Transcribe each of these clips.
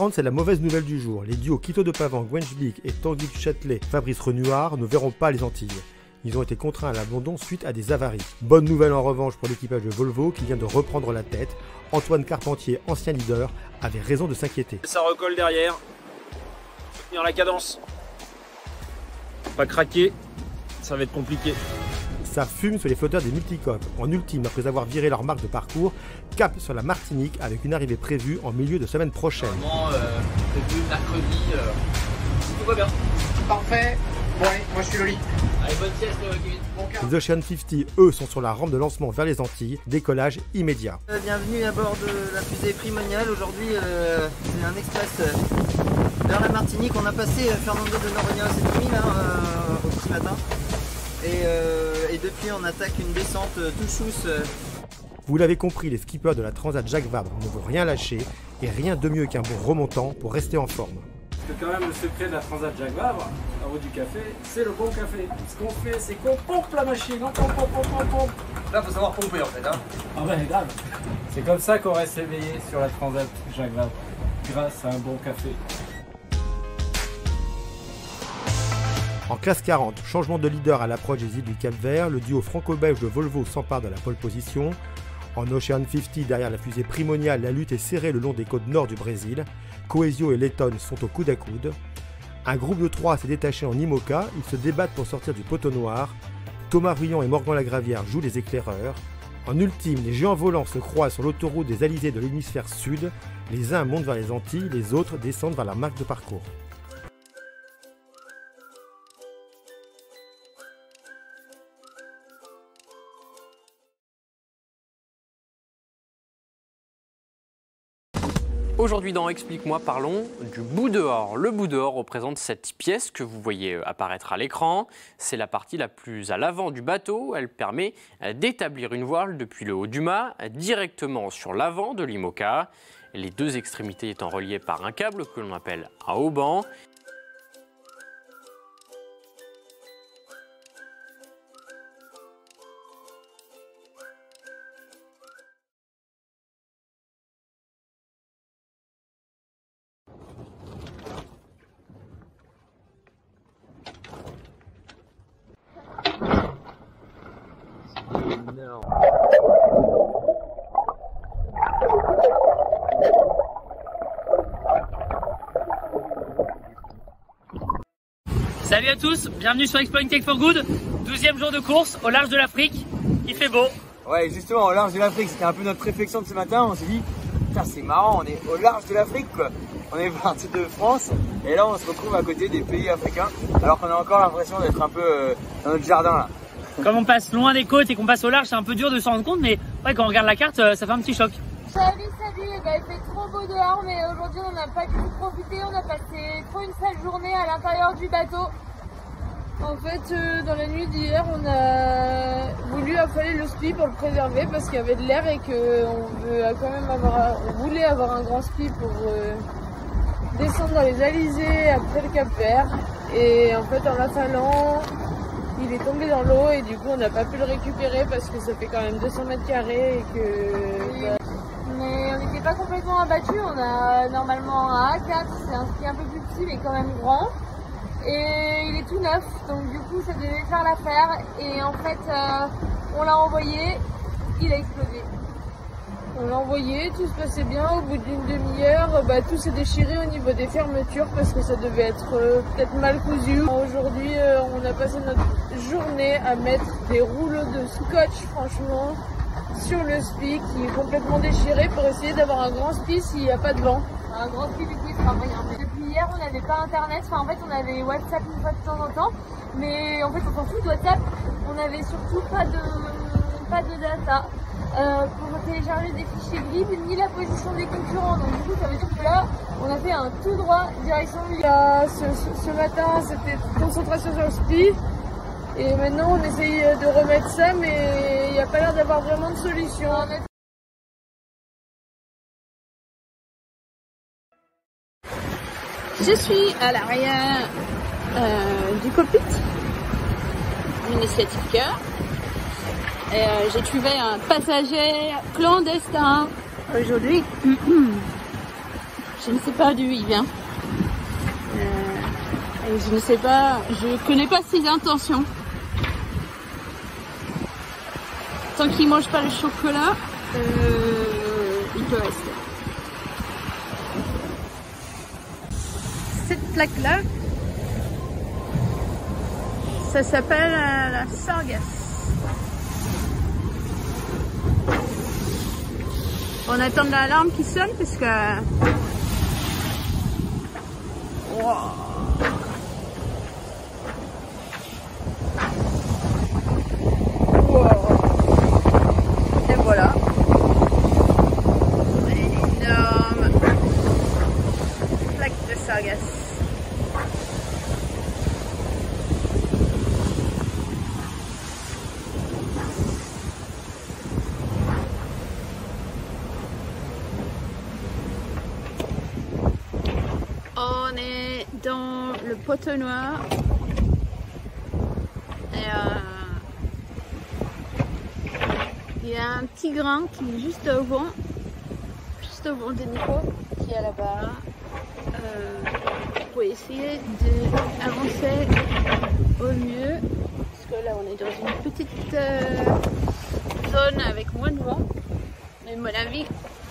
C'est la mauvaise nouvelle du jour. Les duos Quito de Pavan, Gwenchbik et Tanguy du Châtelet, Fabrice Renouard ne verront pas les Antilles. Ils ont été contraints à l'abandon suite à des avaries. Bonne nouvelle en revanche pour l'équipage de Volvo qui vient de reprendre la tête. Antoine Carpentier, ancien leader, avait raison de s'inquiéter. Ça recolle derrière. Faut tenir la cadence. Pas craquer, ça va être compliqué. Ça fume sur les flotteurs des multicoques. En ultime, après avoir viré leur marque de parcours, cap sur la Martinique avec une arrivée prévue en milieu de semaine prochaine. Prévu mercredi, tout va bien. Parfait. Bon allez, moi je suis Loli. Allez, bonne sieste Kevin. Bon Les Ocean 50, eux, sont sur la rampe de lancement vers les Antilles. Décollage immédiat. Bienvenue à bord de la fusée Primonial. Aujourd'hui, c'est un express vers la Martinique. On a passé Fernando de Noronha cette nuit là, au petit matin. Et depuis, on attaque une descente tout chousse. Vous l'avez compris, les skippers de la Transat Jacques Vabre ne vont rien lâcher et rien de mieux qu'un bon remontant pour rester en forme. Parce que quand même le secret de la Transat Jacques Vabre, à haut du café, c'est le bon café. Ce qu'on fait, c'est qu'on pompe la machine, on pompe. Là, faut savoir pomper en fait. Hein. Ah ouais, grave. C'est comme ça qu'on reste éveillé sur la Transat Jacques Vabre, grâce à un bon café. En classe 40, changement de leader à l'approche des îles du Cap-Vert, le duo franco-belge de Volvo s'empare de la pole position. En Ocean 50, derrière la fusée Primonial, la lutte est serrée le long des côtes nord du Brésil. Coesio et Letton sont au coude à coude. Un groupe de 3 s'est détaché en IMOCA, ils se débattent pour sortir du poteau noir. Thomas Ruyant et Morgan Lagravière jouent les éclaireurs. En ultime, les géants volants se croisent sur l'autoroute des alizés de l'hémisphère sud. Les uns montent vers les Antilles, les autres descendent vers la marque de parcours. Aujourd'hui dans Explique-moi, parlons du bout dehors. Le bout dehors représente cette pièce que vous voyez apparaître à l'écran. C'est la partie la plus à l'avant du bateau. Elle permet d'établir une voile depuis le haut du mât directement sur l'avant de l'IMOCA. Les deux extrémités étant reliées par un câble que l'on appelle un haubans. Salut à tous, bienvenue sur Exploring Tech for Good, 12e jour de course au large de l'Afrique, il fait beau. Ouais, justement, au large de l'Afrique, c'était un peu notre réflexion de ce matin. On s'est dit, putain, c'est marrant, on est au large de l'Afrique quoi. On est parti de France et là on se retrouve à côté des pays africains alors qu'on a encore l'impression d'être un peu dans notre jardin là. Comme on passe loin des côtes et qu'on passe au large, c'est un peu dur de s'en rendre compte, mais ouais, quand on regarde la carte, ça fait un petit choc. Salut, il fait trop beau dehors, mais aujourd'hui on n'a pas du tout profité, on a passé trop une sale journée à l'intérieur du bateau. En fait, dans la nuit d'hier, on a voulu affaler le spi pour le préserver parce qu'il y avait de l'air et qu'on voulait avoir un grand spi pour descendre dans les alizés après le Cap-Vert. Et en fait, en l'affalant, il est tombé dans l'eau et du coup, on n'a pas pu le récupérer parce que ça fait quand même 200 mètres carrés et que... Mais on n'était pas complètement abattu, on a normalement un A4, c'est un ski un peu plus petit mais quand même grand. Et il est tout neuf, donc du coup ça devait faire l'affaire. Et en fait, on l'a envoyé, il a explosé. On l'a envoyé, tout se passait bien. Au bout d'une demi-heure, tout s'est déchiré au niveau des fermetures parce que ça devait être peut-être mal cousu. Aujourd'hui, on a passé notre journée à mettre des rouleaux de scotch, franchement, sur le spi qui est complètement déchiré pour essayer d'avoir un grand spi s'il n'y a pas de vent. Un grand spi du coup il sera rien. Depuis hier on n'avait pas internet, en fait on avait WhatsApp une fois de temps en temps, mais en fait on s'en fout de WhatsApp, on avait surtout pas de data pour télécharger des fichiers grid ni la position des concurrents, donc du coup ça veut dire que là on a fait un tout droit direction de ce matin c'était concentration sur le spi. Et maintenant on essaye de remettre ça, mais il n'y a pas l'air d'avoir vraiment de solution. Je suis à l'arrière du cockpit d'Initiative Cœur. J'ai trouvé un passager clandestin aujourd'hui. je ne sais pas d'où il vient. Et je ne sais pas, je connais pas ses intentions. Tant qu'il mange pas le chocolat, il peut rester. Cette plaque-là, ça s'appelle la sargasse. On attend l'alarme qui sonne parce que... Wow. Et voilà. Une énorme plaque de sargasse. On est dans le poteau noir et il y a un petit grain qui est juste au vent de Nico qui est là-bas pour essayer d'avancer au mieux parce que là on est dans une petite zone avec moins de vent, mais à mon avis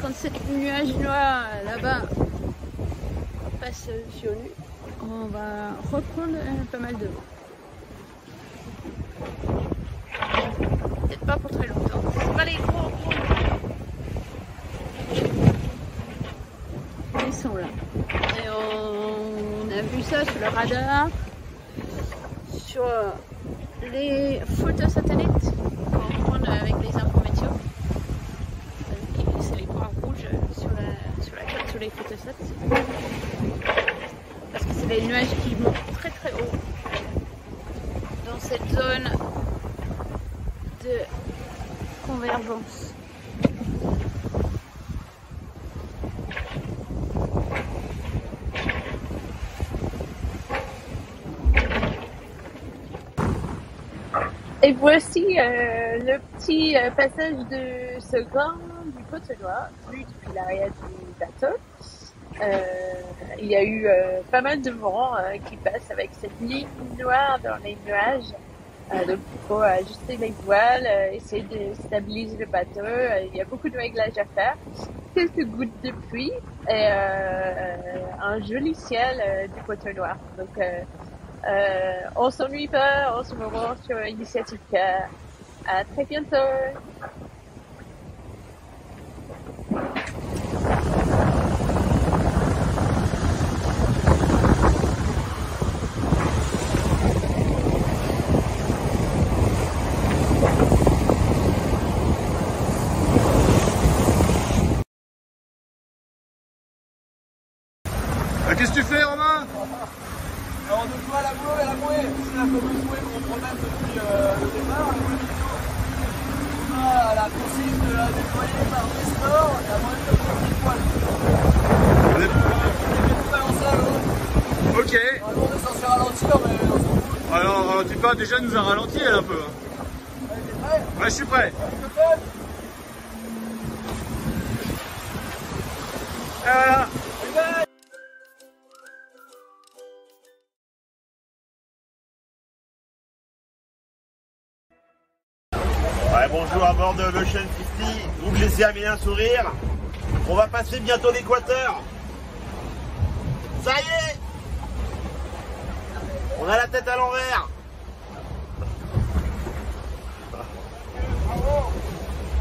quand ce nuage noir là-bas passe sur lui, on va reprendre pas mal de vent. Peut-être pas pour très longtemps. C'est pas les gros. Ils sont là. Et on a vu ça sur le radar, sur les photos satellites qu'on prend avec les informations. C'est les points rouges sur la carte, sur les photosats. Parce que c'est les nuages qui montent très très haut dans cette zone de convergence. Et voici le petit passage de ce grain du poteau noir, vu depuis l'arrière du bateau. Il y a eu pas mal de vent qui passe avec cette ligne noire dans les nuages. Donc il faut ajuster les voiles, essayer de stabiliser le bateau. Il y a beaucoup de réglages à faire. Quelques gouttes de pluie et un joli ciel du poteau noir. Donc on s'ennuie pas en ce moment sur Initiative K. À très bientôt. Qu'est-ce que tu fais, Romain? Alors, on nous voit la bouée, c'est la fameuse bouée qu'on promène depuis le départ. On a la consigne de la déployer par Nestor, et à moins de 30 poils. On est tout balancé à l'eau. Ok. Alors, on est censé ralentir, mais on s'en fout. Alors, tu peux déjà nous a ralenti, elle, un peu. Ouais, t'es prêt? Ouais, je suis prêt. Et voilà. Ouais, bonjour à bord de l'Ocean 50, groupe GCA Sourire. On va passer bientôt l'équateur. Ça y est, on a la tête à l'envers.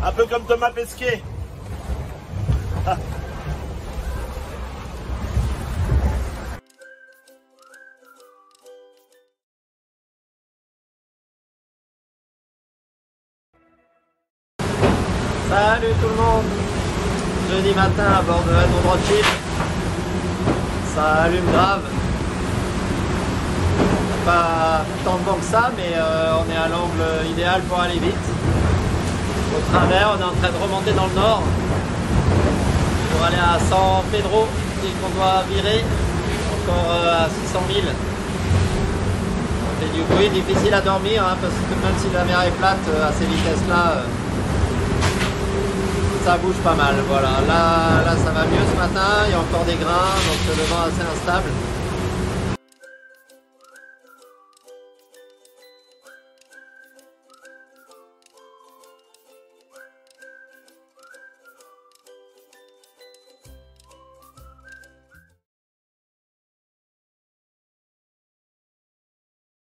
Un peu comme Thomas Pesquet. Salut tout le monde, jeudi matin à bord de la Rothschild, ça allume grave, pas tant de vent que ça, mais on est à l'angle idéal pour aller vite. Au travers, on est en train de remonter dans le nord pour aller à San Pedro et qu'on doit virer encore à 600 000. Et du bruit difficile à dormir hein, parce que même si la mer est plate à ces vitesses là, ça bouge pas mal. Voilà, là ça va mieux ce matin. Il y a encore des grains, donc le vent est assez instable.